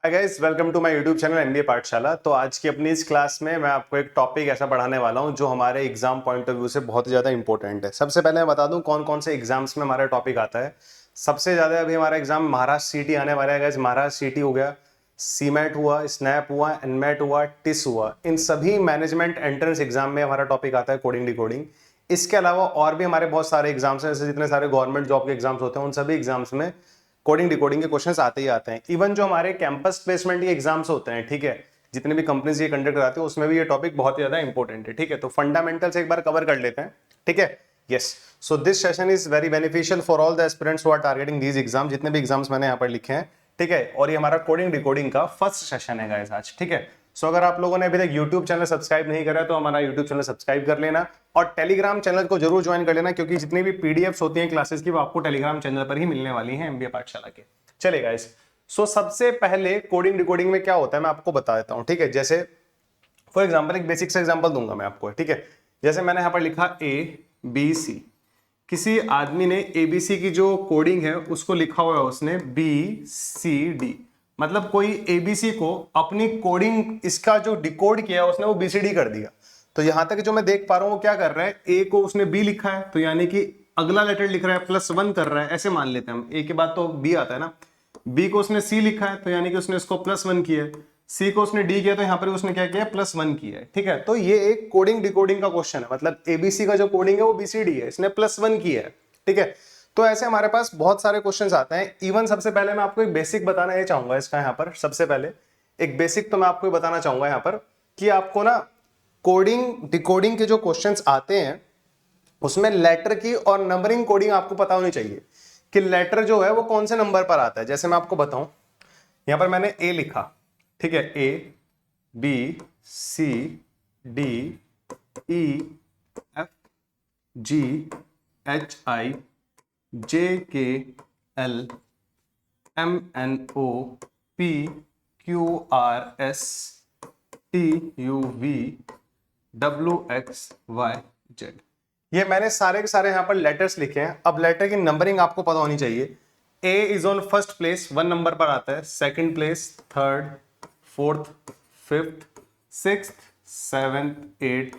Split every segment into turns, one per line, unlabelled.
Hi guys, welcome to my YouTube channel MBA Pathshala. तो आज की अपनी इस क्लास में मैं आपको एक टॉपिक ऐसा पढ़ाने वाला हूं जो हमारे एग्जाम पॉइंट ऑफ व्यू से बहुत ही ज़्यादा इंपॉर्टेंट है। सबसे पहले मैं बता दूं कौन कौन से एग्जाम्स में हमारा टॉपिक आता है। सबसे ज़्यादा अभी हमारा एग्जाम महाराष्ट्र सीटी आने वाला है गाइस। महाराष्ट्र सीटी हो गया, सीमेट हुआ, स्नैप हुआ, एनमेट हुआ, टिस हुआ। इन सभी मैनेजमेंट एंट्रेंस एग्जाम में हमारा टॉपिक आता है कोडिंग डिकोडिंग। इसके अलावा और भी हमारे बहुत सारे एग्जाम्स हैं, जैसे जितने सारे गवर्नमेंट जॉब के एग्जाम्स होते हैं उन सभी एग्जाम्स में कोडिंग डिकोडिंग के क्वेश्चंस आते ही आते हैं। इवन जो हमारे कैंपस प्लेसमेंट के एग्जाम्स होते हैं, ठीक है, जितने भी कंपनीज ये कंडक्ट कराते हैं उसमें भी ये टॉपिक बहुत ही ज्यादा इंपॉर्टेंट है। ठीक है, तो फंडामेंटल्स एक बार कवर कर लेते हैं। ठीक है, yes. So this session is very beneficial for all the aspirants who are targeting these exam. जितने भी एग्जाम्स मैंने यहाँ पर लिखे हैं, ठीक है, और ये हमारा कोडिंग डिकोडिंग का फर्स्ट सेशन है गाइस आज। ठीक है, सो अगर आप लोगों ने अभी तक यूट्यूब चैनल सब्सक्राइब नहीं करा तो हमारा यूट्यूब चैनल सब्सक्राइब कर लेना और टेलीग्राम चैनल को जरूर ज्वाइन कर लेना, क्योंकि जितनी भी पीडीएफ्स होती हैं क्लासेस की वो आपको टेलीग्राम चैनल पर ही मिलने वाली हैं एमबीए पाठशाला के। चलिए गाइस, सो सबसे पहले कोडिंग डिकोडिंग में क्या होता है मैं आपको बता देता हूं। ठीक है, जैसे फॉर एग्जांपल एक बेसिक सा एग्जांपल दूंगा मैं आपको। ठीक है, जैसे मैंने यहां पर लिखा ए बी सी। किसी आदमी ने एबीसी की जो कोडिंग है उसको लिखा हुआ है उसने बी सी डी, मतलब कोई एबीसी को अपनी कोडिंग इसका जो डिकोड किया है उसने वो बीसीडी कर दिया। तो यहां तक जो मैं देख पा रहा हूं वो क्या कर रहा है, ए को उसने बी लिखा है तो यानी कि अगला लेटर लिख रहा है +1 कर रहा है, ऐसे मान लेते हैं हम। ए के बाद तो बी आता है ना। बी को उसने सी लिखा है तो यानी कि उसने इसको +1 किया है। सी को उसने डी किया तो यहां पर उसने क्या किया, +1 किया है। ठीक है, तो ये एक कोडिंग डिकोडिंग का क्वेश्चन है, मतलब एबीसी का जो कोडिंग है वो बीसीडी है, इसने +1 किया है। ठीक है, तो ऐसे हमारे पास बहुत सारे क्वेश्चंस आते हैं। इवन सबसे पहले मैं आपको एक बेसिक बताना ये चाहूंगा इसका। यहाँ पर सबसे पहले एक बेसिक तो मैं आपको बताना चाहूंगा यहाँ पर कि आपको ना कोडिंग डिकोडिंग के जो क्वेश्चंस आते हैं उसमें लेटर की और नंबरिंग कोडिंग आपको पता होनी चाहिए कि लेटर जो है वो कौन से नंबर पर आता है। जैसे मैं आपको बताऊं, यहां पर मैंने ए लिखा, ठीक है, A B C D E F G H I J K L M N O P Q R S T U V W X Y Z. ये मैंने सारे के सारे यहां पर लेटर्स लिखे हैं। अब लेटर की नंबरिंग आपको पता होनी चाहिए। A is on first place, 1 number पर आता है। Second place, third, fourth, fifth, sixth, seventh, eighth,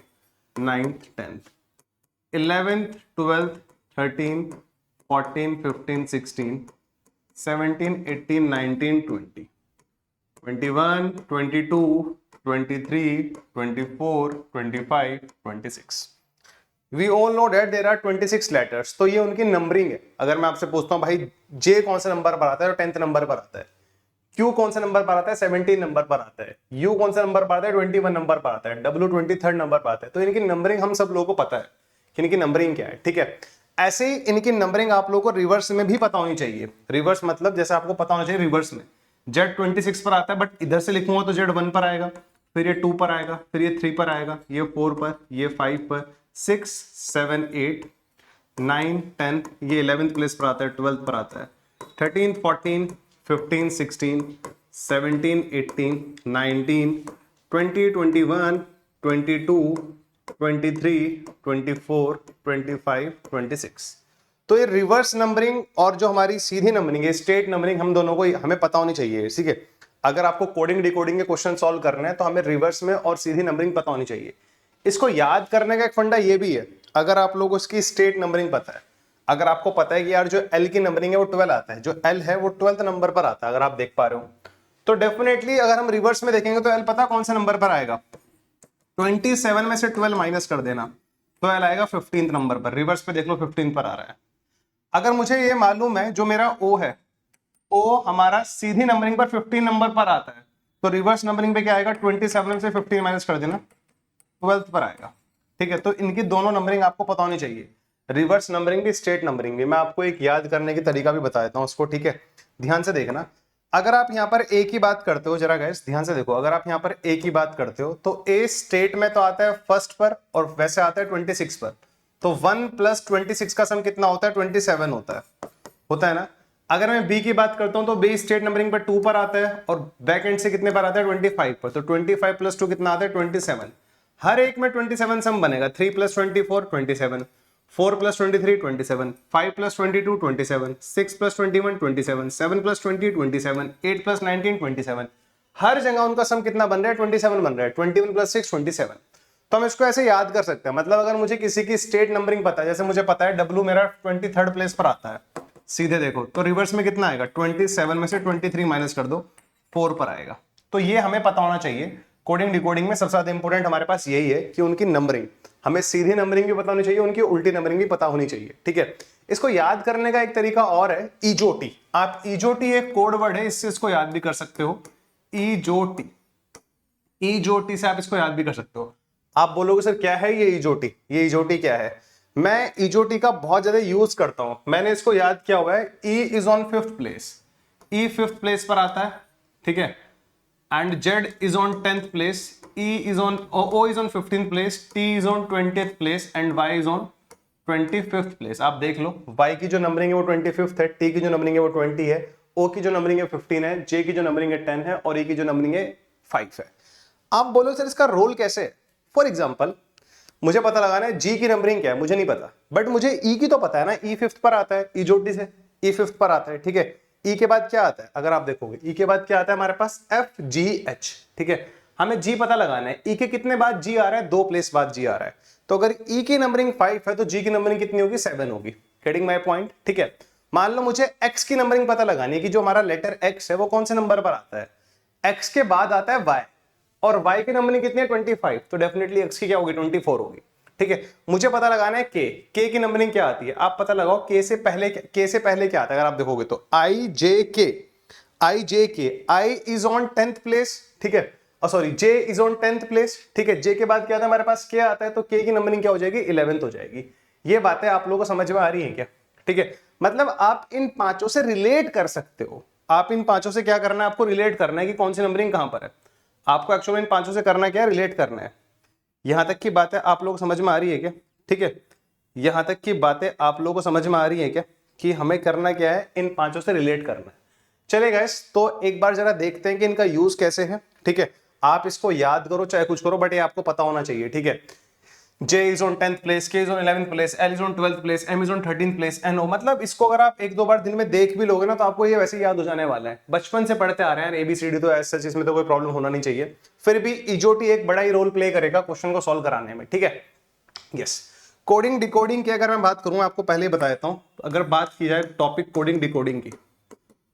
ninth, 10th, 11th, 12th, 13th, 14th, 15th, 16th, 17th, 18th, 19th, 20, 21, 22, 23, 24, 25, 26। We all know that there are 26 letters। तो ये उनकी numbering है। अगर मैं आपसे पूछता हूं भाई जे कौन से नंबर पर आता है तो 10th नंबर पर आता है। क्यू कौन से नंबर पर आता है, 17 नंबर पर आता है। यू कौन से नंबर पर आता है, 21 नंबर पर आता है। डब्ल्यू 23rd नंबर पर आता है। तो इनकी नंबरिंग हम सब लोगों को पता है कि इनकी नंबरिंग क्या है। ठीक है, ऐसे ही इनकी नंबरिंग आप लोगों को रिवर्स में भी पता होनी चाहिए। रिवर्स मतलब जैसे आपको पता होना चाहिए रिवर्स में जेड 26 पर आता है, बट इधर से लिखूंगा तो जेड 1 पर आएगा, फिर ये 2 पर आएगा, फिर ये 3 पर आएगा, ये 4 पर, ये 5 पर, 6 7 8 9 10, ये 11th प्लेस पर आता है, 12th पर आता है, 13 14 15 16 17 18 19 20 21 22 23 24 25 26। तो ये रिवर्स नंबरिंग और जो हमारी सीधी नंबरिंग है, स्टेट नंबरिंग, हम दोनों को हमें पता होनी चाहिए। ठीक है, अगर आपको कोडिंग डिकोडिंग के क्वेश्चन सॉल्व करने हैं तो हमें रिवर्स में और सीधी नंबरिंग पता होनी चाहिए। इसको याद करने का एक फंडा ये भी है, अगर आप लोग उसकी स्टेट नंबरिंग पता है, अगर आपको पता है कि यार जो एल की नंबरिंग है वो 12 आता है, जो एल है वो 12th नंबर पर आता है, अगर आप देख पा रहे हो, तो डेफिनेटली अगर हम रिवर्स में देखेंगे तो एल पता कौन से नंबर पर आएगा। 27 में से 12 माइनस कर देना तो एल आएगा 15th नंबर पर। रिवर्स पे देख लो 15 पर आ रहा है। अगर मुझे ये मालूम है जो मेरा ओ है, ओ हमारा सीधी नंबरिंग पर 15 नंबर पर आता है, तो रिवर्स नंबरिंग पे क्या आएगा, 27 में से 15 माइनस कर देना, 12th पर आएगा। ठीक है, तो इनकी दोनों नंबरिंग आपको पता होनी चाहिए, रिवर्स नंबरिंग भी स्टेट नंबरिंग भी। मैं आपको एक याद करने की तरीका भी बता देता हूं उसको। ठीक है, ध्यान से देखना। अगर आप यहां पर ए की बात करते हो, जरा गाइस ध्यान से देखो, अगर आप यहां पर ए की बात करते हो तो ए स्टेट में तो आता है फर्स्ट पर और वैसे आता है 26 पर। तो 1 + 26 का सम कितना होता है, 27 होता है ना। अगर मैं बी की बात करता हूं तो बी स्टेट नंबरिंग पर 2 पर आता है और बैक एंड से कितने पर आता है, 25 पर। तो 25 + 2 कितना आता है, 27। हर एक में 27 सम बनेगा, 3 + 24 27, 4 + 23 27, 5 + 22 27, 6 + 21 27, 7 + 20 27, 8 + 19 27। हर जगह उनका सम कितना बन रहा है? 27 बन रहा है। 21 + 6 27। तो हम इसको ऐसे याद कर सकते हैं। मतलब अगर मुझे किसी की स्टेट नंबरिंग पता है, जैसे मुझे पता है डब्लू मेरा 23rd प्लेस पर आता है, सीधे देखो तो रिवर्स में कितना आएगा? 27 में से 23 माइनस कर दो, 4 पर आएगा। तो ये हमें पता होना चाहिए। कोडिंग डिकोडिंग में सबसे ज्यादा इंपॉर्टेंट हमारे पास यही है कि उनकी नंबरिंग, हमें सीधी नंबरिंग भी पता होनी चाहिए, उनकी उल्टी नंबरिंग भी पता होनी चाहिए। ठीक है, इसको याद करने का एक तरीका और है, ईजोटी। आप ईजोटी एक कोड वर्ड है, इससे इसको याद भी कर सकते हो। ईजोटी, ईजोटी से आप इसको याद भी कर सकते हो। आप बोलोगे सर क्या है ये ईजोटी? ये ईजोटी क्या है? मैं ईजोटी का बहुत ज्यादा यूज करता हूं। मैंने इसको याद किया हुआ है, ई is on 5th place, E 5th place पर आता है। ठीक है, and Z is on 10th place, O is on 15th place, T is on 20th place and Y is on 25th place। आप देख लो, Y की जो नंबरिंग है वो 25th है, T की जो नंबरिंग है वो 20 है, O की जो नंबरिंग है 15 है, J की जो नंबरिंग है 10 है और E की जो नंबरिंग है 5 है। आप बोलो सर इसका रोल कैसे है? फॉर एग्जाम्पल मुझे पता लगाना है G की नंबरिंग क्या है, मुझे नहीं पता, बट मुझे E की तो पता है ना, E 5th पर आता है, ईजोटी से E 5th पर आता है। ठीक है, ई के बाद क्या आता है? अगर आप देखोगे ई के बाद क्या आता है हमारे पास? F G H. ठीक है, हमें जी पता लगाना है। ई के कितने बाद जी आ रहा है? 2 प्लेस बाद जी आ रहा है। तो अगर ई की नंबरिंग 5 है तो जी की नंबरिंग कितनी होगी? 7 होगी। Getting my point? ठीक है, मान लो मुझे एक्स की नंबरिंग पता लगानी है कि जो हमारा लेटर एक्स है वो कौन से नंबर पर आता है। एक्स के बाद आता है वाई, और वाई की नंबरिंग कितनी है? 25। तो डेफिनेटली एक्स की क्या होगी? 24 होगी। ठीक है, मुझे पता लगाना है के की नंबरिंग क्या आती है। आप पता लगाओ के से पहले क्या आता है। अगर आप देखोगे तो आई जे के, I is on 10th place. ठीक है, sorry, J is on 10th place. ठीक है, जे के बाद क्या आता है हमारे पास? के आता है, तो के की नंबरिंग क्या हो जाएगी? 11th हो जाएगी। ये बातें आप लोगों को समझ में आ रही है क्या? ठीक है, मतलब आप इन पांचों से रिलेट कर सकते हो। आप इन पांचों से क्या करना है? आपको रिलेट करना है कि कौन सी नंबरिंग कहां पर है। आपको एक्चुअली इन पांचों से करना क्या है? रिलेट करना है। यहां तक की बातें आप लोगों को समझ में आ रही है क्या? ठीक है, यहां तक की बातें आप लोगों को समझ में आ रही है क्या कि हमें करना क्या है? इन पांचों से रिलेट करना है। चले गाइस, तो एक बार जरा देखते हैं कि इनका यूज कैसे है। ठीक है, आप इसको याद करो चाहे कुछ करो, बट ये आपको पता होना चाहिए। ठीक है, J is on 10th place, K is on 11th place, L is on 12th place, M is on 13th place, N O। मतलब इसको अगर आप एक दो बार दिन में देख भी लोगे ना तो आपको ये वैसे ही याद हो जाने वाला है। बचपन से पढ़ते आ रहे हैं ABCD, तो ऐसा इसमें तो कोई प्रॉब्लम होना नहीं चाहिए। फिर भी ईजोटी एक बड़ा ही रोल प्ले करेगा क्वेश्चन को सॉल्व कराने में। ठीक है, यस। कोडिंग डिकोडिंग की अगर मैं बात करूं, आपको पहले ही बता देता हूं, अगर बात की जाए टॉपिक कोडिंग डिकोडिंग की,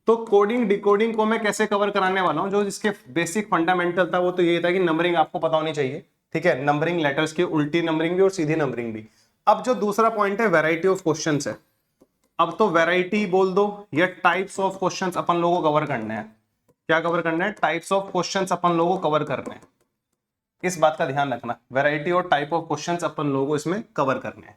तो कोडिंग डिकोडिंग को मैं कैसे कवर कराने वाला हूं। जो इसके बेसिक फंडामेंटल था वो तो ये था कि नंबरिंग आपको पता होनी चाहिए। ठीक है, नंबरिंग लेटर्स की उल्टी नंबरिंग भी और सीधी नंबरिंग भी। अब जो दूसरा पॉइंट है वैरायटी ऑफ क्वेश्चंस है। अब तो वैरायटी बोल दो या टाइप्स ऑफ क्वेश्चंस अपन लोगों को कवर करने हैं। क्या कवर करना है? टाइप्स ऑफ क्वेश्चंस अपन लोगों को कवर करने हैं। इस बात का ध्यान रखना, वैरायटी और टाइप ऑफ क्वेश्चंस अपन लोगों को इसमें कवर करने हैं।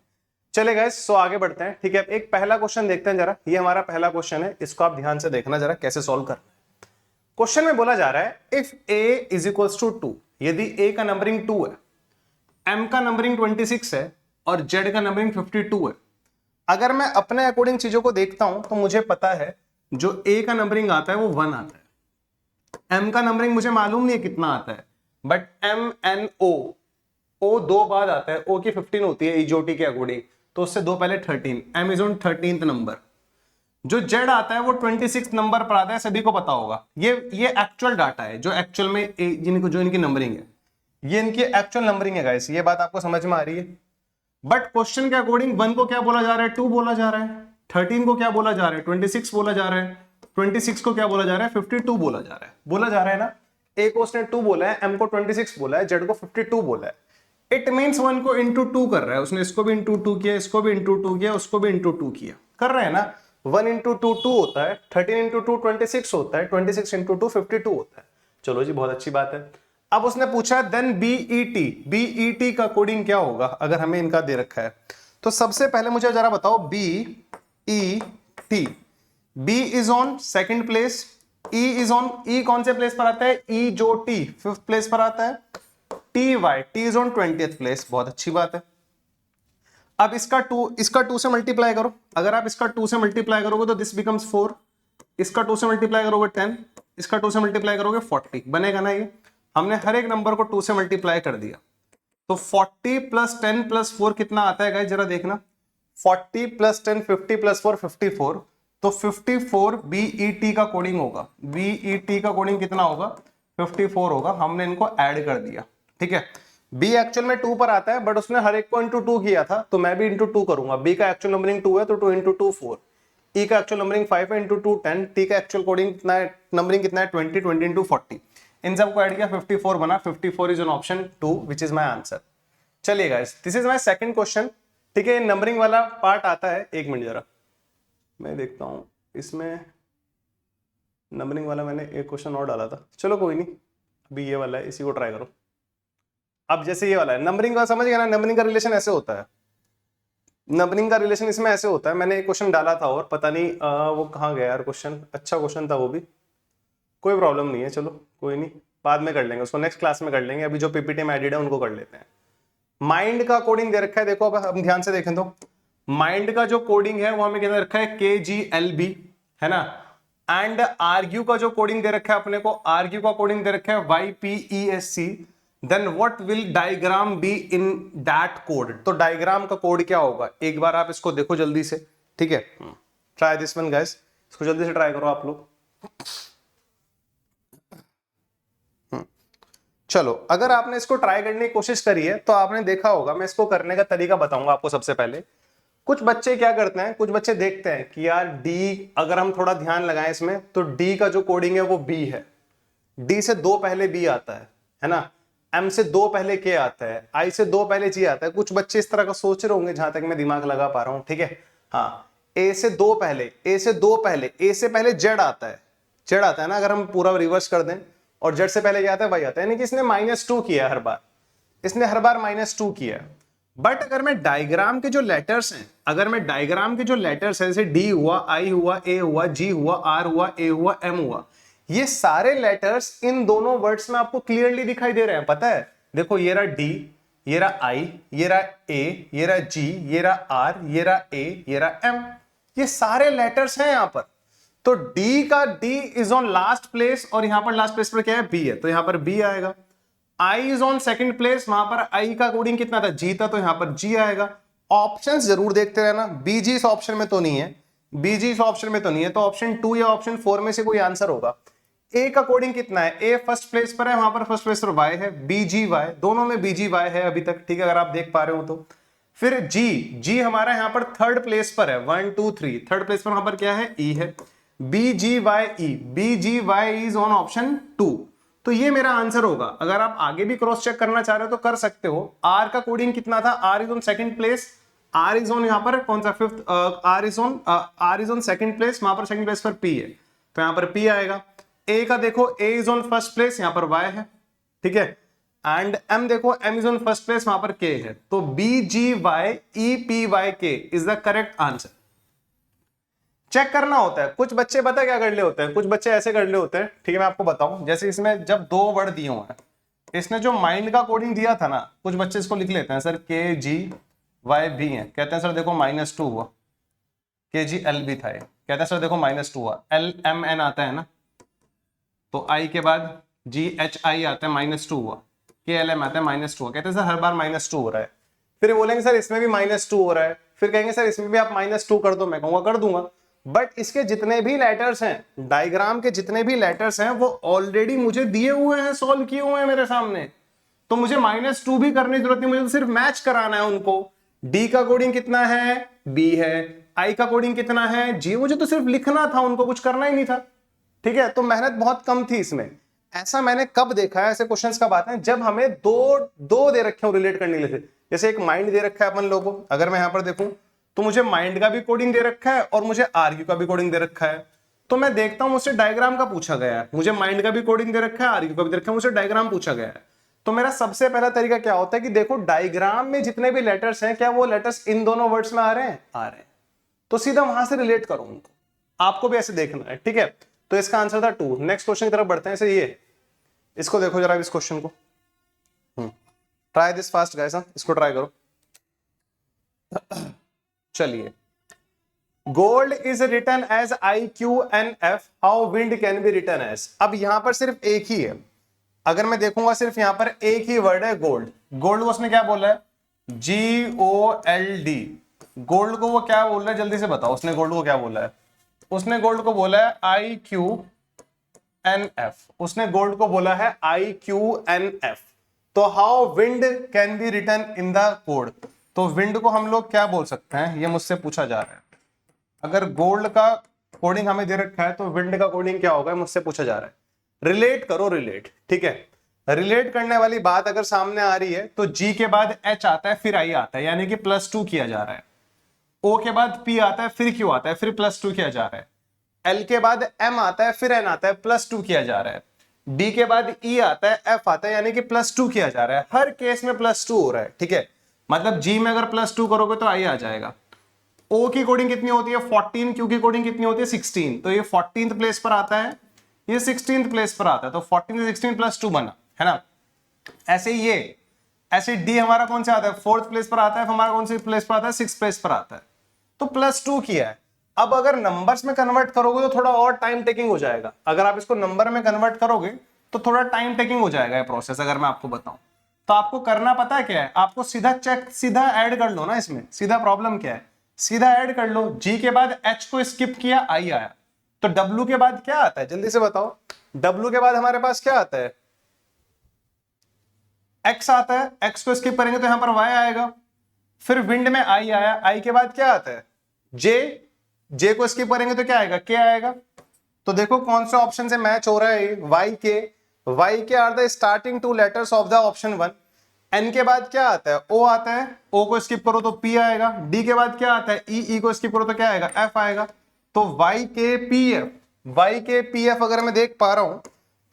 चले गाइस, सो आगे बढ़ते हैं। ठीक है, एक पहला क्वेश्चन देखते हैं जरा। ये हमारा पहला क्वेश्चन है, इसको आप ध्यान से देखना जरा कैसे सॉल्व करना है। क्वेश्चन में बोला जा रहा है if a is equals to 2, यदि a का नंबरिंग 2 है, m का नंबरिंग 26 है और z का नंबरिंग 52 है। अगर मैं अपने अकॉर्डिंग चीजों को देखता हूं तो मुझे पता है जो a का नंबरिंग आता है वो 1 आता है। m का नंबरिंग मुझे मालूम नहीं है कितना आता है, बट m n o 2 बाद आता है, o की 15 होती है ईजोटी के अकॉर्डिंग, तो उससे 2 पहले 13, m is on 13th number. जो z आता है वो 26 नंबर पर आता है, सभी को पता होगा। ये एक्चुअल डाटा है जो एक्चुअल में जो इनकी नंबरिंग है, ये इनकी एक्चुअल नंबरिंग है गाइस। ये बात आपको समझ में आ रही है? बट क्वेश्चन के अकॉर्डिंग 1 को क्या बोला जा रहा है? 2 बोला जा रहा है। 13 को क्या बोला जा रहा है? 26 बोला जा रहा है। 26 को क्या बोला जा रहा है? 52 बोला जा रहा है ना। ए को उसने 2 बोला है, m को 26 बोला है, z को 52 बोला है। इट मींस 1 को इंटू 2 कर रहा है उसने, इसको भी इंटू 2 किया, इसको भी इंटू 2 किया, उसको भी इंटू 2 किया। कर रहे हैं ना? 1 इंटू 2 2 होता है, 13 इंटू 2 26 होता है, 26 इंटू 2 52 होता है। चलो जी, बहुत अच्छी बात है। अब उसने पूछा देन बीईटी का कोडिंग क्या होगा अगर हमें इनका दे रखा है। तो सबसे पहले मुझे जरा बताओ, B E T, B is on second place, E is on, E कौन से प्लेस पर आता है? ई जो टी 5th प्लेस पर आता है। T Y, T is on 20th place, बहुत अच्छी बात है। अब इसका 2 से मल्टीप्लाई करो। अगर आप इसका 2 से मल्टीप्लाई करोगे तो दिस बिकम्स 4, इसका 2 से मल्टीप्लाई करोगे 10, इसका 2 से मल्टीप्लाई करोगे 40, बनेगा ना ये? हमने हर एक नंबर को 2 से मल्टीप्लाई कर दिया, तो 40 प्लस 10 प्लस 4 कितना आता है गाइस? जरा देखना, 40 प्लस 10 50 प्लस 4 54, तो 54 BET का कोडिंग होगा। BET का कोडिंग कितना होगा? 54 होगा। हमने इनको ऐड कर दिया, ठीक है। B एक्चुअल में 2 पर आता है, बट उसने हर एक को इंटू 2 किया था, तो मैं भी इंटू 2 करूंगा। B का एक्चुअल नंबरिंग 2 है, तो 2 इंटू 2 4। E का एक्चुअल नंबरिंग 5 है, इंटू 2 10। T का एक्चुअल कोडिंग कितना है, नंबरिंग कितना है 20, 20 इंटू 40। इन सबको ऐड किया 54 बना। 54 is on option 2 which is my answer. चलिए guys, this is my second question, ठीक है। नंबरिंग वाला पार्ट आता है, एक मिनट जरा मैं देखता हूं इसमें। नंबरिंग वाला मैंने एक क्वेश्चन और डाला था, चलो कोई नहीं, अभी ये वाला है, इसी को ट्राई करो। अब जैसे ये वाला है नंबरिंग का, समझ गया ना, नंबरिंग का रिलेशन ऐसे होता है। नंबरिंग का रिलेशन इसमें ऐसे होता है। मैंने एक क्वेश्चन डाला था और पता नहीं वो कहाँ गया यार क्वेश्चन, अच्छा क्वेश्चन था वो भी, कोई प्रॉब्लम नहीं है, चलो कोई नहीं, बाद में कर लेंगे उसको, नेक्स्ट क्लास में कर लेंगे। अभी जो पीपीटी में एडिड है उनको कर लेते हैं। माइंड का कोडिंग दे रखा है, देखो अब हम ध्यान से देखें तो माइंड का जो कोडिंग है वो हमें कितना रखा है, KGLB, है ना। एंड आर्ग्यू का जो कोडिंग दे रखा है अपने को, आर्ग्यू का कोडिंग दे रखा है YPESC। Then what will diagram be in that code, तो डायग्राम का कोड क्या होगा, एक बार आप इसको देखो जल्दी से, ठीक है। ट्राई दिस वन गाइस, इसको जल्दी से ट्राई करो आप लोग। चलो, अगर आपने इसको ट्राई करने की कोशिश करी है तो आपने देखा होगा, मैं इसको करने का तरीका बताऊंगा आपको। सबसे पहले कुछ बच्चे क्या करते हैं, कुछ बच्चे देखते हैं कि यार डी, अगर हम थोड़ा ध्यान लगाएं इसमें, तो डी का जो कोडिंग है वो बी है। डी से 2 पहले बी आता है ना। एम से 2 पहले के आता है, आई से 2 पहले जी आता है। कुछ बच्चे इस तरह का सोच रहे होंगे, जहां तक मैं दिमाग लगा पा रहा हूं, ठीक है। हाँ, ए से 2 पहले, ए से 2 पहले, ए से पहले जेड आता है, जेड आता है ना। अगर हम पूरा रिवर्स कर दें और जेड से पहले क्या आता है, वाई आता है, यानी कि इसने -2 किया हर बार, इसने हर बार -2 किया। बट अगर मैं डायग्राम के जो लेटर्स हैं, अगर मैं डायग्राम के जो लेटर्स हैं, जैसे डी हुआ, आई हुआ, ए हुआ, जी हुआ, आर हुआ, ए हुआ, एम हुआ, ये सारे लेटर्स इन दोनों वर्ड्स में आपको क्लियरली दिखाई दे रहे हैं, पता है। देखो ये रहा डी, ये रहा आई, ये रहा ए, ये रहा जी, ये रहा आर, ये रहा ए, ये रहा एम, ये सारे लेटर्स हैं यहां पर। तो डी का D is on last place, और यहां पर लास्ट प्लेस पर क्या है, बी है, तो यहां पर बी आएगा। I is on second place, वहां पर आई का कोडिंग कितना था, जी था, तो यहां पर जी आएगा। ऑप्शंस जरूर देखते रहना, बीजी इस ऑप्शन में तो नहीं है, बीजी इस ऑप्शन में तो नहीं है, तो ऑप्शन 2 या ऑप्शन 4 में से कोई आंसर होगा। ए का कोडिंग कितना है, ए फर्स्ट प्लेस पर है, वहां पर फर्स्ट प्लेस पर वाई है, बीजी वाई, दोनों में बीजी वाई है अभी तक, ठीक है, अगर आप देख पा रहे हो तो। फिर जी, जी हमारा यहां पर थर्ड प्लेस पर है, 1 2 3, थर्ड प्लेस पर वहां पर क्या है, ई है। BGYE, BGY is on option 2, तो ये मेरा आंसर होगा। अगर आप आगे भी क्रॉस चेक करना चाह रहे हो तो कर सकते हो। आर का कोडिंग कितना था, R is on second place, R is on यहां पर कौन सा, fifth, R is on second place, वहां पर सेकंड प्लेस पर पी है, तो यहां पर पी आएगा। ए का देखो, A is on first place, यहां पर वाई है, ठीक है। एंड एम देखो, M is on first place, वहां पर के है, तो BGYEPYK is the correct answer. Check करना होता है। कुछ बच्चे पता क्या कर ले होते हैं, कुछ बच्चे ऐसे कर ले होते हैं, ठीक है, मैं आपको बताऊं। जैसे इसमें जब 2 वर्ड दिए हुए हैं, इसने जो माइंड का कोडिंग दिया था ना, कुछ बच्चे इसको लिख लेते हैं, सर KGYB है, कहते हैं सर देखो -2 हुआ, KGLB था ये, कहते हैं सर देखो -2 हुआ, LMN आता है ना, तो I के बाद GHI आता है, -2 हुआ, KLM आता है, -2 हुआ, कहते हैं सर हर बार -2 हो रहा है। फिर बोलेंगे सर इसमें भी -2 हो रहा है, फिर कहेंगे सर इसमें भी आप -2 कर दो, मैं कहूंगा कर दूंगा। बट इसके जितने भी लेटर्स हैं, डायग्राम के जितने भी लेटर्स हैं, वो ऑलरेडी मुझे दिए हुए हैं, सॉल्व किए हुए हैं मेरे सामने, तो मुझे -2 भी करने की जरूरत नहीं, मुझे तो सिर्फ मैच कराना है उनको। डी का कोडिंग कितना है, बी है, आई का कोडिंग कितना है, जी, मुझे तो सिर्फ लिखना था, उनको कुछ करना ही नहीं था, ठीक है। तो मेहनत बहुत कम थी इसमें। ऐसा मैंने कब देखा है, ऐसे क्वेश्चंस कब आते हैं, जब हमें दो दे रखे हो रिलेट करने के लिए। जैसे एक माइंड दे रखा है अपन लोगों को, अगर मैं यहां पर देखूं तो मुझे माइंड का भी कोडिंग दे रखा है और मुझे आर्ग्यू का भी कोडिंग दे रखा है, तो मैं देखता हूं मुझसे डायग्राम का पूछा गया है, मुझे माइंड का भी कोडिंग दे रखा है, आर्ग्यू का भी दे रखा है, मुझसे डायग्राम पूछा गया है, तो मेरा सबसे पहला तरीका क्या होता है कि देखो डायग्राम में जितने भी लेटर्स हैं, क्या वो लेटर्स इन दोनों वर्ड्स में आ रहे हैं, आ रहे हैं, तो सीधा वहां से रिलेट करो उनको। आपको भी ऐसे देखना है, ठीक है। तो इसका आंसर था 2। नेक्स्ट क्वेश्चन की तरफ बढ़ते हैं। ये इसको देखो जरा, इस क्वेश्चन को, ट्राई दिस फास्ट गाइस, इसको ट्राई करो। चलिए, gold is written as IQNF, how wind can be written as. अब यहां पर सिर्फ एक ही है, अगर मैं देखूंगा सिर्फ यहां पर एक ही वर्ड है गोल्ड। गोल्ड को उसने क्या बोला है, GOLD, गोल्ड को वो क्या बोल रहा है जल्दी से बताओ, उसने गोल्ड को क्या बोला है? उसने गोल्ड को बोला है IQNF, उसने गोल्ड को बोला है IQNF। तो how wind can be written in the code, तो विंड को हम लोग क्या बोल सकते हैं, ये मुझसे पूछा जा रहा है। अगर गोल्ड का कोडिंग हमें दे रखा है तो विंड का कोडिंग क्या होगा, मुझसे पूछा जा रहा है। रिलेट करो, रिलेट, ठीक है। रिलेट करने वाली बात अगर सामने आ रही है तो G के बाद H आता है फिर I आता है, यानी कि +2 किया जा रहा है। O के बाद P आता है फिर Q आता है, फिर +2 किया जा रहा है। L के बाद M आता है फिर N आता है, +2 किया जा रहा है। D के बाद E आता है, F आता है, यानी कि +2 किया जा रहा है। हर केस में +2 हो रहा है, ठीक है। मतलब G में अगर +2 करोगे तो I आ जाएगा। O की कोडिंग कितनी होती है 14, Q की कोडिंग कितनी होती है 16, तो ये 14th प्लेस पर आता है, ये 16th प्लेस पर आता है, तो 14 से 16 +2 बना, है ना। ऐसे ये, ऐसे D हमारा कौन से आता है 4th प्लेस पर आता है, हमारा कौन सी प्लेस पर आता है 6th प्लेस पर आता है, तो +2 किया है। अब अगर नंबर्स में कन्वर्ट करोगे तो थोड़ा और टाइम टेकिंग हो जाएगा। अगर आप इसको नंबर में कन्वर्ट करोगे तो थोड़ा टाइम टेकिंग हो जाएगा ये प्रोसेस, अगर मैं आपको बताऊं तो आपको करना पता है क्या है, आपको सीधा चेक, सीधा ऐड कर लो ना इसमें। सीधा प्रॉब्लम क्या है, सीधा ऐड कर लो। G के बाद H को स्किप किया, I आया, तो W के बाद क्या आता है जल्दी से बताओ। W के बाद हमारे पास क्या आता है, X आता है, X को स्किप करेंगे तो यहां पर Y आएगा, फिर विंड में I आया, I के बाद क्या आता है J, J को स्किप करेंगे तो क्या आएगा, K आएगा। तो देखो कौन से ऑप्शन से मैच हो रहा है, Y के are the starting 2 letters of the option 1। N के बाद क्या आता है, O आता है, O को स्किप करो तो P आएगा। D के बाद क्या आता है, E को स्किप करो तो क्या आएगा, F आएगा। तो YKPF अगर मैं देख पा रहा हूं,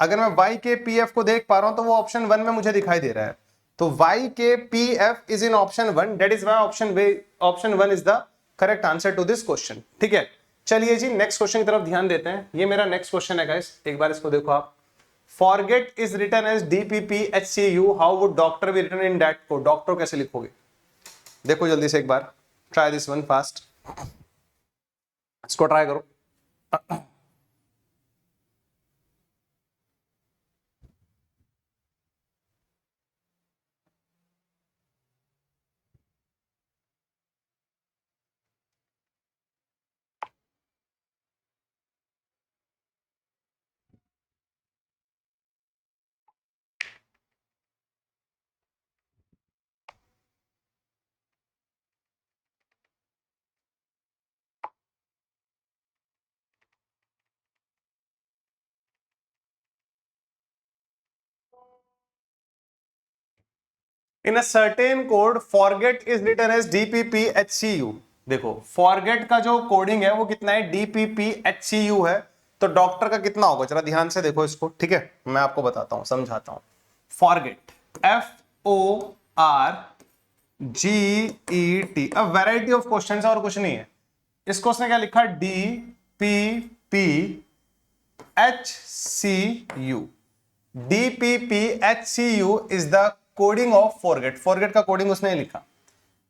अगर मैं YKPF को देख पा रहा हूं तो वो ऑप्शन 1 में मुझे दिखाई दे रहा है। तो YKPF is in option 1, that is why option 1 is the correct answer to this question, ठीक है। चलिए जी नेक्स्ट क्वेश्चन की तरफ ध्यान देते हैं। ये मेरा नेक्स्ट क्वेश्चन है गाइस, एक बार इसको देखो आप। Forget is written as DPPHCU, how would doctor be written in that code, doctor कैसे लिखोगे, देखो जल्दी से एक बार, ट्राई दिस वन फास्ट, इसको ट्राई करो। In a certain code forget is written as DPPHCU। देखो फॉरगेट का जो कोडिंग है वो कितना है, DPPHCU है, तो डॉक्टर का कितना होगा, जरा ध्यान से देखो इसको, ठीक है। मैं आपको बताता हूं, समझाता हूं। फॉरगेट FORGET, अब वैरायटी ऑफ क्वेश्चन है और कुछ नहीं है। इसको उसने क्या लिखा, DPPHCU। DPPHCU is the coding of forget, forget का कोडिंग उसने लिखा।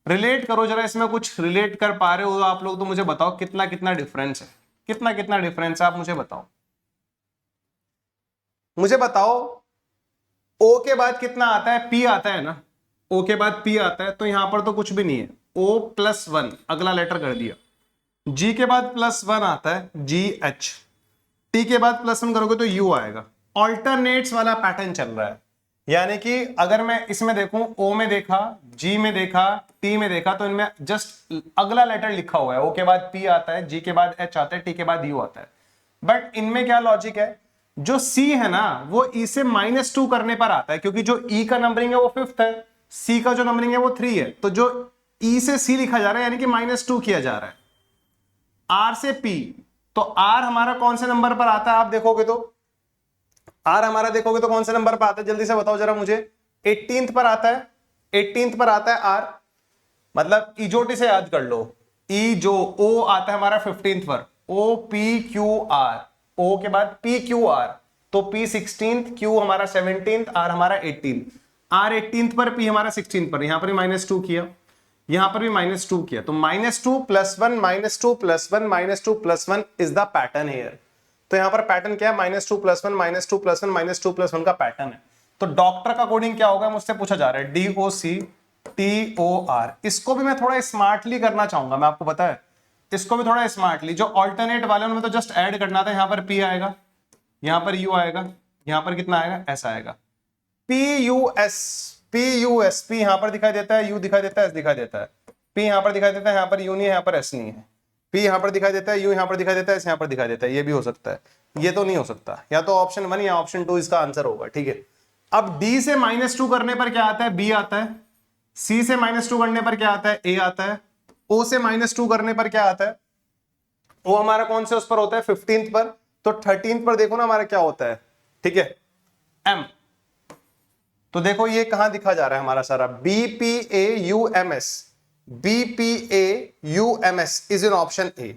रिलेट करो जरा, इसमें कुछ रिलेट कर पा रहे हो आप लोग तो मुझे बताओ कितना कितना डिफरेंस है, कितना कितना डिफरेंस है, आप मुझे बताओ। मुझे बताओ O के बाद कितना आता है, P आता है ना, O के बाद P आता है, तो यहां पर तो कुछ भी नहीं है, O+1 अगला लेटर कर दिया। G के बाद +1 आता है, GH। T के बाद +1 करोगे तो U आएगा। ऑल्टरनेट्स वाला पैटर्न चल रहा है, यानी कि अगर मैं इसमें देखूं, O में देखा, G में देखा, T में देखा, तो इनमें जस्ट अगला लेटर लिखा हुआ है। O के बाद P आता है, G के बाद H आता है, T के बाद U आता है। बट इनमें क्या लॉजिक है, जो C है ना वो E से -2 करने पर आता है, क्योंकि जो E का नंबरिंग है वो 5th है, C का जो नंबरिंग है वो 3 है, तो जो E से C लिखा जा रहा है यानी कि -2 किया जा रहा है। R से P, तो R हमारा कौन से नंबर पर आता है, आप देखोगे तो R हमारा देखोगे तो कौन से नंबर पर आता है, जल्दी से बताओ जरा मुझे। 18th पर आता है, 18th पर आता है R, मतलब इजोटी से याद कर लो। ई जो O आता है हमारा 15th पर, OPQR, O के बाद PQR, तो P 16th, Q हमारा 17th, R हमारा 18th। R 18th पर, P हमारा 16th पर, यहां पर भी -2 किया, यहां पर भी -2 किया, तो -2 + 1 -2 + 1 -2 + 1 इज द पैटर्न हियर। तो यहां पर पैटर्न क्या है, -2 + 1 -2 + 1 -2 + 1 का पैटर्न है। तो डॉक्टर का कोडिंग क्या होगा, मुझसे पूछा जा रहा है, DOC TOR। इसको भी मैं थोड़ा स्मार्टली करना चाहूंगा, मैं आपको पता है इसको भी थोड़ा स्मार्टली, जो ऑल्टरनेट वाले उनमें तो जस्ट ऐड करना था, यहां पर P आएगा, यहां पर U आएगा, यहां पर कितना आएगा, S आएगा। PUS, PUS, P यहां पर दिखाई देता है, U दिखाई देता है, S दिखाई देता है। P यहां पर दिखाई देता है, यहां पर U नहीं है, यहां पर S नहीं है। P यहां पर दिखाई देता है, U यहां पर दिखाई देता है, S यहां पर दिखाई देता है। ये भी हो सकता है, ये तो नहीं हो सकता। या तो ऑप्शन 1 या ऑप्शन 2 इसका आंसर होगा, ठीक है। अब D से -2 करने पर क्या आता है, B आता है। C से -2 करने पर क्या आता है, A आता है। O से -2 करने पर क्या आता है, O हमारा कौन से उस पर होता है, 15th पर। तो 13th पर देखो ना हमारा क्या होता है, ठीक है, M। तो देखो ये कहां दिखा जा रहा है हमारा सारा, BPAUMS, BPAUMS is in option A,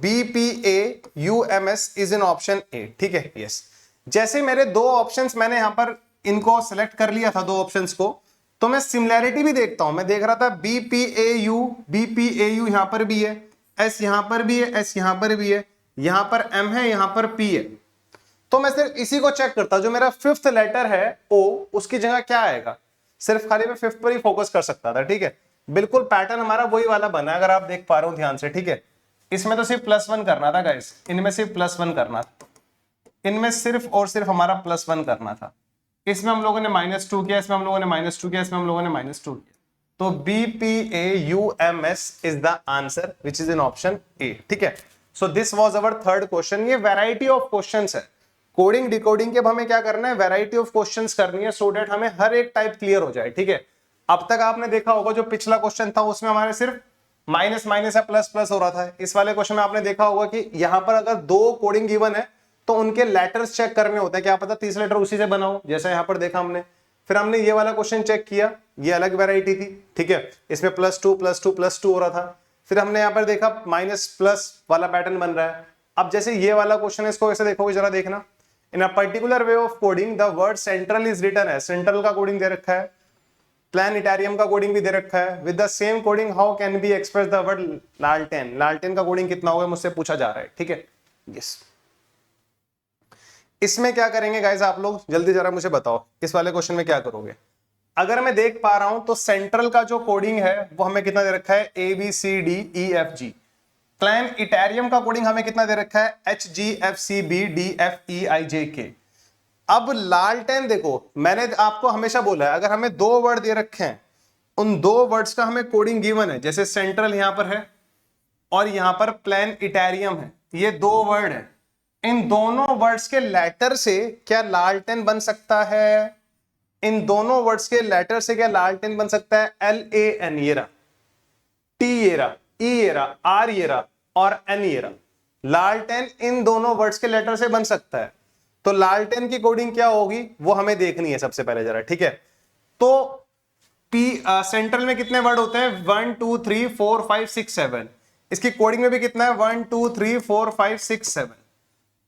BPAUMS is in option A, ठीक है, यस। जैसे मेरे दो ऑप्शंस मैंने यहां पर इनको सेलेक्ट कर लिया था, दो ऑप्शंस को, तो मैं सिमिलैरिटी भी देखता हूं। मैं देख रहा था BPAU यहां पर भी है, S यहां पर भी है, S यहां पर भी है, यहां पर M है, यहां पर P है। तो मैं सिर्फ इसी को चेक करता, जो मेरा 5th लेटर है O, उसकी जगह क्या आएगा, सिर्फ खाली मैं 5th पर ही फोकस कर सकता था, ठीक है। बिल्कुल पैटर्न हमारा वही वाला बना है, अगर आप देख पा रहे हो ध्यान से, ठीक है। इसमें तो सिर्फ +1 करना था गाइस, इनमें सिर्फ +1 करना था, इनमें सिर्फ और सिर्फ हमारा +1 करना था। इसमें हम लोगों ने -2 किया, इसमें हम लोगों ने -2 किया, इसमें हम लोगों ने -2 किया। तो BPAUMS is the answer which is in option A, ठीक है। So this was our third question. ये वैरायटी ऑफ क्वेश्चंस है, कोडिंग डिकोडिंग के अब हमें क्या करना है, वैरायटी ऑफ क्वेश्चंस करनी है, सो दैट हमें हर एक टाइप क्लियर हो जाए, ठीक है। अब तक आपने देखा होगा जो पिछला क्वेश्चन था उसमें हमारे सिर्फ माइनस माइनस या प्लस प्लस हो रहा था। इस वाले क्वेश्चन में आपने देखा होगा कि यहां पर अगर दो कोडिंग गिवन है तो उनके लेटर्स चेक करने होते हैं, क्या पता तीसरा लेटर उसी से बना हो, जैसा यहां पर देखा हमने। फिर हमने ये वाला क्वेश्चन चेक किया, ये अलग वैरायटी थी, ठीक है, इसमें +2 हो रहा था। फिर हमने यहां पर देखा माइनस प्लस वाला पैटर्न बन रहा है। अब जैसे ये वाला क्वेश्चन है, इसको ऐसे देखोगे, जरा देखना, in a particular way of coding the word central is written है, सेंट्रल का कोडिंग दे रखा है, प्लानिटेरियम का कोडिंग भी दे रखा है। With the same coding how can be express the word लालटेन, लालटेन का कोडिंग कितना होगा मुझसे पूछा जा रहा है, ठीक है, यस। इसमें क्या करेंगे गाइस, आप लोग जल्दी जरा मुझे बताओ, इस वाले क्वेश्चन में क्या करोगे। अगर मैं देख पा रहा हूं तो सेंट्रल का जो कोडिंग है वो हमें कितना दे रखा है, ABCDEFG। प्लान इटेरियम का कोडिंग हमें कितना दे रखा है, HGFCBDFEIJK। अब लालटेन देखो, मैंने आपको हमेशा बोला है अगर हमें दो वर्ड दे रखे हैं, उन दो वर्ड्स का हमें कोडिंग गिवन है, जैसे सेंट्रल यहां पर है और यहां पर प्लान इटेरियम है, ये दो वर्ड है, इन दोनों वर्ड्स के लेटर से क्या लालटेन बन सकता है, इन दोनों वर्ड्स के लेटर से क्या लालटेन बन सकता है, LAN ये रहा, T ये रहा, E ये रहा, R ये रहा और N ये रहा, लालटेन इन दोनों वर्ड्स के लेटर से बन सकता है। तो लालटेन की कोडिंग क्या होगी वो हमें देखनी है सबसे पहले जरा, ठीक है। तो सेंट्रल में कितने वर्ड होते हैं, 1 2 3 4 5 6 7, इसकी कोडिंग में भी कितना है, 1 2 3 4 5 6 7।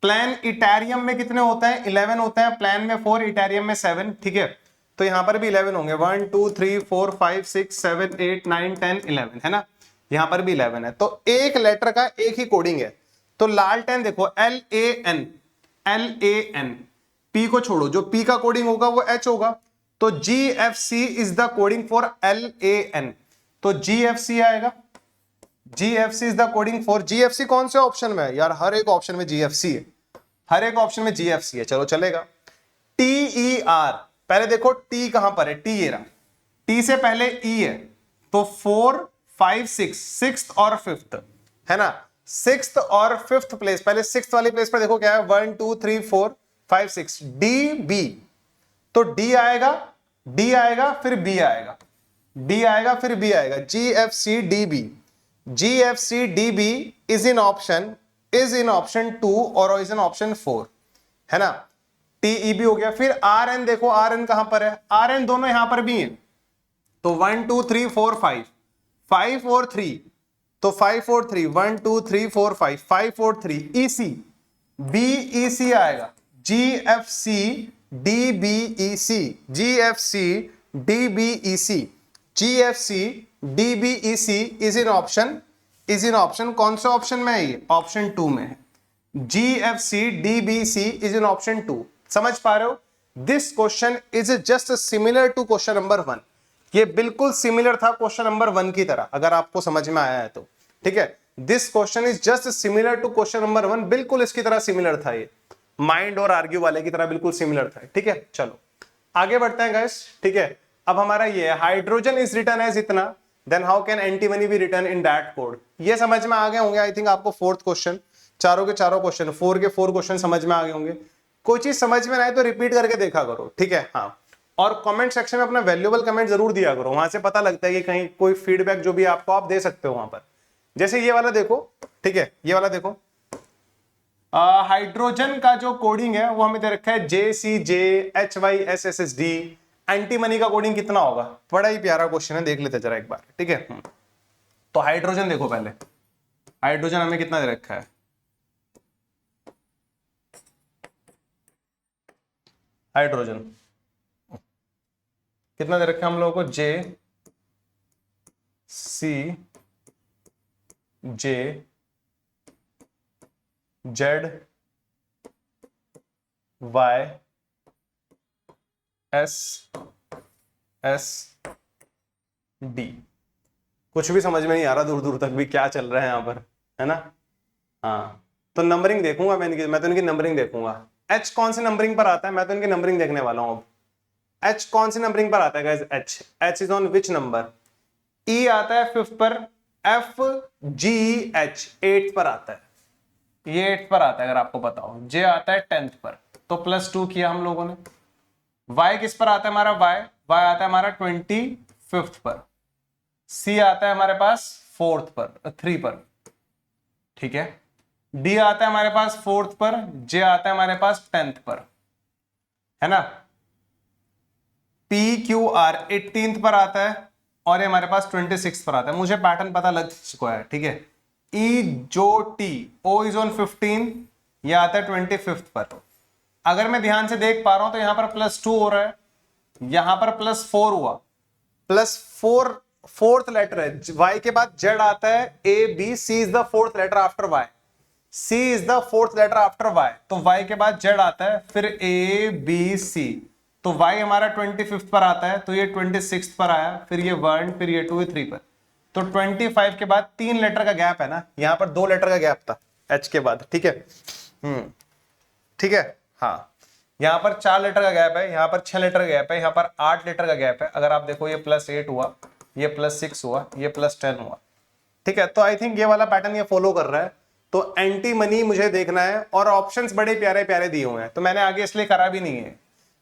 प्लान इटेरियम में कितने होते हैं, 11 होते हैं, प्लान में 4, इटेरियम में 7, ठीक है। तो यहां पर भी 11 होंगे, 1 2 3 4 5 6 7 8 9 10 11, है ना, यहां पर भी 11 है। तो एक लेटर का एक ही कोडिंग है। तो लालटेन देखो, LAN, P को छोड़ो, जो P का कोडिंग होगा वो H होगा, तो GFC is the coding for LAN, तो GFC आएगा, GFC is the coding for, GFC कौन से ऑप्शन में है यार, हर एक ऑप्शन में GFC है, हर एक ऑप्शन में GFC है, चलो चलेगा। TER, पहले देखो T कहां पर है, T ये रहा, T से पहले E है, तो 4 5 6, 6th और 5th है ना, 6th और 5th प्लेस, पहले 6th वाली प्लेस पर देखो क्या है, 1 2 3 4 5 6, DB, तो D आएगा, D आएगा फिर B आएगा, D आएगा फिर B आएगा, GFCDB, GFCDB is in option 2 और इज इन ऑप्शन 4, है ना। TEB हो गया। फिर RN देखो, RN कहां पर है, RN दोनों यहां पर भी हैं, तो 1 2 3 4 5, 5 और 3, तो 5 और 3, 1 2 3 4 5, 5 और 3, EC, BEC आएगा, GFCDBEC, GFCDBEC, GFCDBEC is in option, कौन से ऑप्शन में है ये, ऑप्शन 2 में है, GFCDBC इज इन ऑप्शन 2। समझ पा रहे हो, this question is just similar to question number 1। ये बिल्कुल सिमिलर था क्वेश्चन नंबर 1 की तरह, अगर आपको समझ में आया है तो। ठीक है, this question is just similar to question number 1, बिल्कुल इसकी तरह सिमिलर था ये, माइंड और आर्ग्यू वाले की तरह बिल्कुल सिमिलर था। ठीक है, चलो आगे बढ़ते हैं गाइस। ठीक है, अब हमारा ये हाइड्रोजन इज रिटर्न एज इतना, then how can antimony be return in that code. ये समझ में आ गए होंगे आई थिंक आपको। फोर्थ क्वेश्चन, चारों के चारों क्वेश्चन, 4 के 4 क्वेश्चन समझ में आ गए होंगे। कोई चीज समझ में ना आए तो रिपीट करके देखा करो। ठीक है, हाँ, और कमेंट सेक्शन में अपना वैल्यूएबल कमेंट जरूर दिया करो, वहां से पता लगता है कि कहीं कोई फीडबैक जो भी आपको आप दे सकते हो वहां पर। जैसे ये वाला देखो, ठीक है, ये वाला देखो, हाइड्रोजन का जो कोडिंग है वो हमें दे रखा है JCJHYSSSD। एंटीमनी का कोडिंग कितना होगा? बड़ा ही प्यारा क्वेश्चन है, देख लेते जरा एक बार। ठीक है, तो हाइड्रोजन देखो पहले, हाइड्रोजन हमें कितना दे रखा है? हाइड्रोजन कितना दे रखा है हम लोगों को? JCJHYSSD। कुछ भी समझ में नहीं आ रहा दूर दूर तक भी क्या चल रहा है यहाँ पर, है ना? हाँ, तो नंबरिंग देखूंगा मैं तो इनकी नंबरिंग देखूंगा। H कौन सी नंबरिंग पर आता है? मैं तो इनकी नंबरिंग देखने वाला हूँ अब। H कौन सी नंबरिंग पर आता है guys? H is on which number? E आता है 5th पर, FGH 8th पर आता है, ये 8th पर आता है अगर आपको पता हो। J आता है 10th पर, तो +2 किया हम लोगों ने। Y किस पर आता है हमारा? Y आता है हमारा 25th पर। C आता है हमारे पास 4th पर, 3 पर। ठीक है, D आता है हमारे पास 4th पर, J आता है हमारे पास 10th पर, है ना? PQR 18th पर आता है और ये हमारे पास 26th पर आता है। मुझे पैटर्न पता लग चुका है। ठीक है, E जो T O इज ऑन 15, ये आता है 25th पर। अगर मैं ध्यान से देख पा रहा हूं तो यहां पर +2 हो रहा है, यहां पर +4 हुआ, +4 4th लेटर है। Y के बाद Z आता है, A B C is the 4th letter after Y, C is the 4th letter after Y, तो Y के बाद Z आता है, फिर A B C, तो Y हमारा 25th पर आता है, तो ये 26th पर आया, फिर ये 1, फिर ये 2, 3 पर। तो 25 के बाद 3 लेटर का गैप है ना, यहां पर 2 लेटर का गैप था H के बाद। ठीक है, ठीक है, हाँ, यहां पर 4 लेटर का गैप है, यहां पर 6 लेटर का गैप है, यहां पर 8 लेटर का गैप है। अगर आप देखो ये +8 हुआ, ये +6 हुआ, ये +10 हुआ। ठीक है, तो आई थिंक ये वाला पैटर्न ये फॉलो कर रहा है। तो एंटी मनी मुझे देखना है, और ऑप्शंस बड़े प्यारे प्यारे दिए हुए हैं, तो मैंने आगे इसलिए करा भी नहीं है,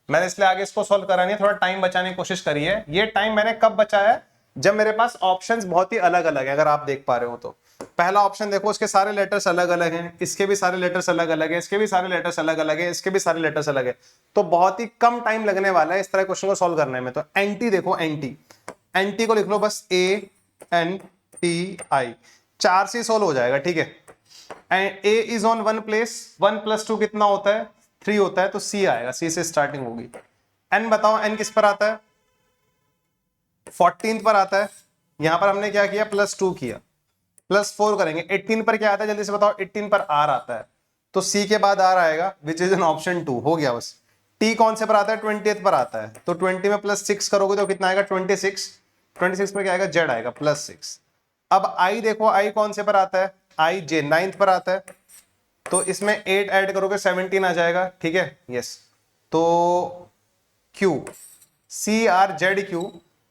मैंने इसलिए आगे इसको सॉल्व करा नहीं है, थोड़ा टाइम बचाने की कोशिश करी है। ये टाइम मैंने कब बचाया है? जब मेरे पास ऑप्शंस बहुत ही अलग अलग है। अगर आप देख पा रहे हो तो पहला ऑप्शन देखो, उसके सारे लेटर्स अलग अलग हैं, इसके भी सारे लेटर्स अलग अलग है, इसके भी सारे लेटर्स अलग अलग है, इसके भी सारे लेटर्स अलग है, तो बहुत ही कम टाइम लगने वाला है इस तरह क्वेश्चन को सॉल्व करने में। तो एंटी देखो, एंटी को लिख लो बस ANTI, 4 से सॉल्व हो जाएगा। ठीक है, and A is on 1 place, 1 + 2 कितना होता है? 3 होता है, तो C आएगा, C से स्टार्टिंग होगी। N बताओ, N किस पर आता है? 14th पर आता है। यहां पर हमने क्या किया? +2 किया, +4 करेंगे। 18 पर क्या आता है? जल्दी से बताओ। 18 पर R आता है, तो C के बाद R आएगा, विच इज एन ऑप्शन 2। हो गया बस। T कौन से पर आता है? 20th पर आता है, तो 20 में +6 करोगे तो कितना आएगा? 26। 26 पर क्या आएगा? Z आएगा, +6। अब I देखो, I कौन से पर आता है? I J 9th पर आता है, तो इसमें 8 ऐड करोगे 17 आ जाएगा। ठीक है, यस। तो Q CRZQ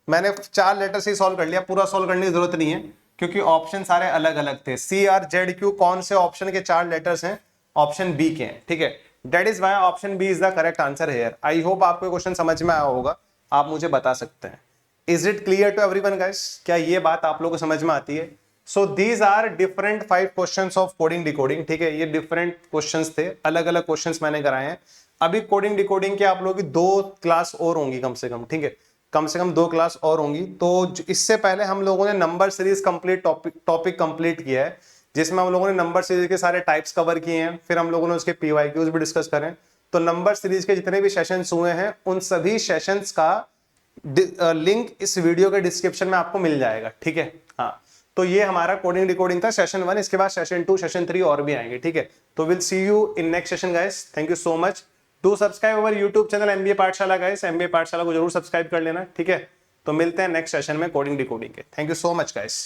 मैंने 4 लेटर से सॉल्व कर लिया, पूरा सॉल्व करने की जरूरत नहीं है क्योंकि ऑप्शन सारे अलग अलग थे। CRZQ कौन से ऑप्शन के 4 लेटर्स हैं? ऑप्शन बी के हैं। ठीक है, that is why option B is the correct answer here. I hope आपको क्वेश्चन समझ में आया होगा, आप मुझे बता सकते हैं। Is it clear to everyone guys? क्या ये बात आप लोगों को समझ में आती है? So these are different 5 questions of coding decoding. ठीक है, ये डिफरेंट क्वेश्चंस थे, अलग अलग क्वेश्चंस मैंने कराए हैं। अभी कोडिंग डिकोडिंग के आप लोगों की 2 क्लास और होंगी कम से कम। ठीक है, कम से कम 2 क्लास और होंगी। तो इससे पहले हम लोगों ने number series complete topic complete किया है, जिसमें हम लोगों ने नंबर सीरीज के सारे टाइप्स कवर किए हैं, फिर हम लोगों ने उसके PYQs भी डिस्कस करें। तो नंबर सीरीज के जितने भी सेशंस हुए हैं उन सभी सेशंस का लिंक इस वीडियो के डिस्क्रिप्शन में आपको मिल जाएगा। ठीक है, हाँ, तो ये हमारा कोडिंग डिकोडिंग था सेशन 1। इसके बाद सेशन 2 सेशन 3 और भी आएंगे। ठीक है, तो will see you in next session guys. Thank you so much. Do subscribe our YouTube channel MBA पाठशाला गाइस। MBA पाठशाला को जरूर सब्सक्राइब कर लेना। ठीक है, तो मिलते हैं नेक्स्ट सेशन में कोडिंग डिकोडिंग के। Thank you so much guys.